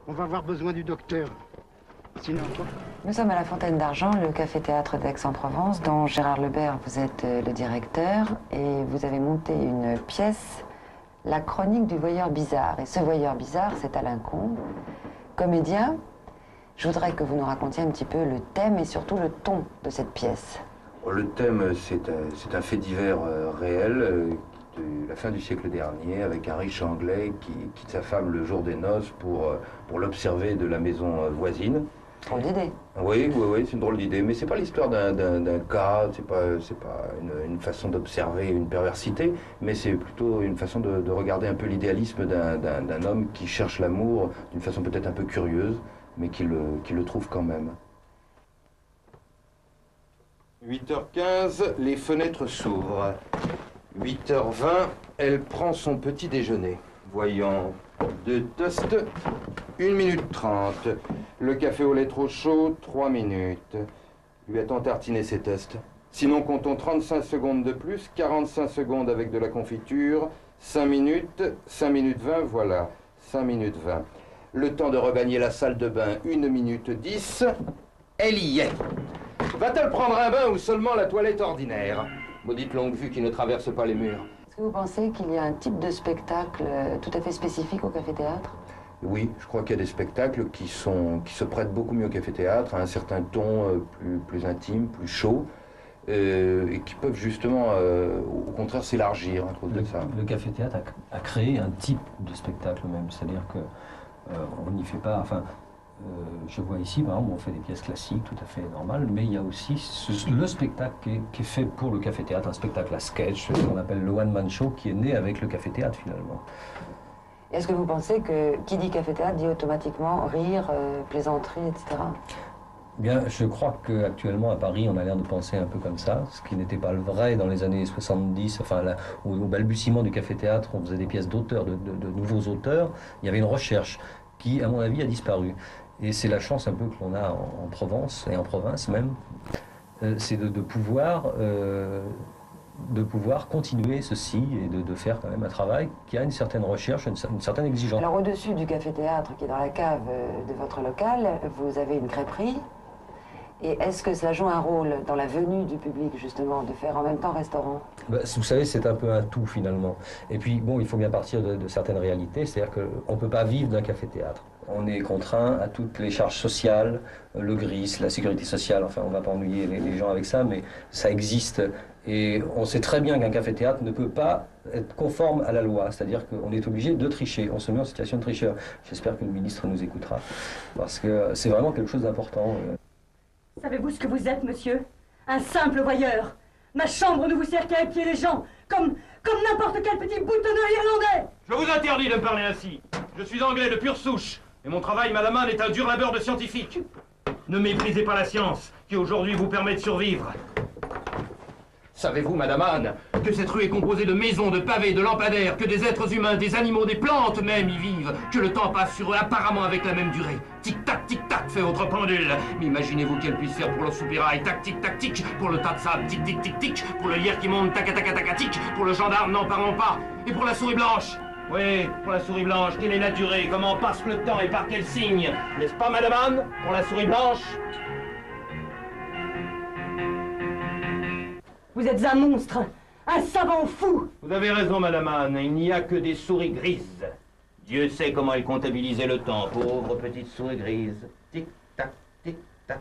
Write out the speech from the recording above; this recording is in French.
On va avoir besoin du docteur. Sinon, quoi? Nous sommes à la Fontaine d'Argent, le café-théâtre d'Aix-en-Provence, dont Gérard Lebert, vous êtes le directeur, et vous avez monté une pièce, La chronique du voyeur bizarre. Et ce voyeur bizarre, c'est Alain Combe, comédien. Je voudrais que vous nous racontiez un petit peu le thème et surtout le ton de cette pièce. Le thème, c'est un fait divers réel de la fin du siècle dernier, avec un riche Anglais qui quitte sa femme le jour des noces pour l'observer de la maison voisine. Drôle d'idée. Oui, c'est une drôle d'idée, mais c'est pas l'histoire d'un cas, c'est pas une façon d'observer une perversité, mais c'est plutôt une façon de regarder un peu l'idéalisme d'un homme qui cherche l'amour d'une façon peut-être un peu curieuse, mais qui le trouve quand même. 8h15, les fenêtres s'ouvrent. 8h20, elle prend son petit déjeuner. Voyons, 2 toasts, 1 minute 30. Le café au lait trop chaud, 3 minutes. Lui a-t-on tartiné ses toasts? Sinon, comptons 35 secondes de plus, 45 secondes avec de la confiture, 5 minutes 20, voilà, 5 minutes 20. Le temps de regagner la salle de bain, 1 minute 10. Elle y est. Va-t-elle prendre un bain ou seulement la toilette ordinaire? Maudite longue vue qui ne traverse pas les murs. Est-ce que vous pensez qu'il y a un type de spectacle tout à fait spécifique au café-théâtre? Oui, je crois qu'il y a des spectacles qui se prêtent beaucoup mieux au café-théâtre, à un certain ton plus intime, plus chaud, et qui peuvent justement, au contraire, s'élargir à cause de ça. Le café-théâtre a créé un type de spectacle même, c'est-à-dire que on n'y fait pas... Enfin, je vois ici, par exemple, on fait des pièces classiques tout à fait normales, mais il y a aussi le spectacle qui est fait pour le café-théâtre, un spectacle à sketch, ce qu'on appelle le one-man show, qui est né avec le café-théâtre finalement. Est-ce que vous pensez que qui dit café-théâtre dit automatiquement rire, plaisanterie, etc. Bien, je crois qu'actuellement à Paris, on a l'air de penser un peu comme ça, ce qui n'était pas le vrai dans les années 70, enfin là, au balbutiement du café-théâtre, on faisait des pièces d'auteurs, de nouveaux auteurs, il y avait une recherche qui, à mon avis, a disparu. Et c'est la chance un peu que l'on a en Provence, et en province même, c'est de pouvoir continuer ceci et de faire quand même un travail qui a une certaine recherche, une certaine exigence. Alors au-dessus du café-théâtre qui est dans la cave de votre local, vous avez une crêperie. Et est-ce que ça joue un rôle dans la venue du public, justement, de faire en même temps restaurant? Vous savez, c'est un peu un tout, finalement. Et puis, bon, il faut bien partir de certaines réalités, c'est-à-dire qu'on ne peut pas vivre d'un café-théâtre. On est contraint à toutes les charges sociales, le GRIS, la sécurité sociale, enfin, on ne va pas ennuyer les gens avec ça, mais ça existe. Et on sait très bien qu'un café-théâtre ne peut pas être conforme à la loi, c'est-à-dire qu'on est obligé de tricher, on se met en situation de tricheur. J'espère que le ministre nous écoutera, parce que c'est vraiment quelque chose d'important. Savez-vous ce que vous êtes, monsieur? Un simple voyeur. Ma chambre ne vous sert qu'à épier les gens, comme n'importe quel petit boutonneux irlandais. Je vous interdis de me parler ainsi. Je suis anglais de pure souche, et mon travail, madame Anne, est un dur labeur de scientifique. Ne méprisez pas la science, qui aujourd'hui vous permet de survivre. Savez-vous, madame Anne, que cette rue est composée de maisons, de pavés, de lampadaires, que des êtres humains, des animaux, des plantes même y vivent, que le temps passe sur eux apparemment avec la même durée. Tic-tac, fait votre pendule. Mais imaginez-vous qu'elle puisse faire pour le soupirail, tac-tic-tac-tic, pour le tas de sable, tic-tic-tic-tic, pour le lierre qui monte, tac-tac-tac-tic, pour le gendarme, n'en parlons pas, et pour la souris blanche. Oui, pour la souris blanche, quelle est la durée, comment passe le temps et par quel signe? N'est-ce pas, madame Anne, pour la souris blanche? Vous êtes un monstre, un savant fou. Vous avez raison, madame Anne, il n'y a que des souris grises. Dieu sait comment elle comptabilisait le temps, pauvre petite souris grise. Tic-tac, tic-tac.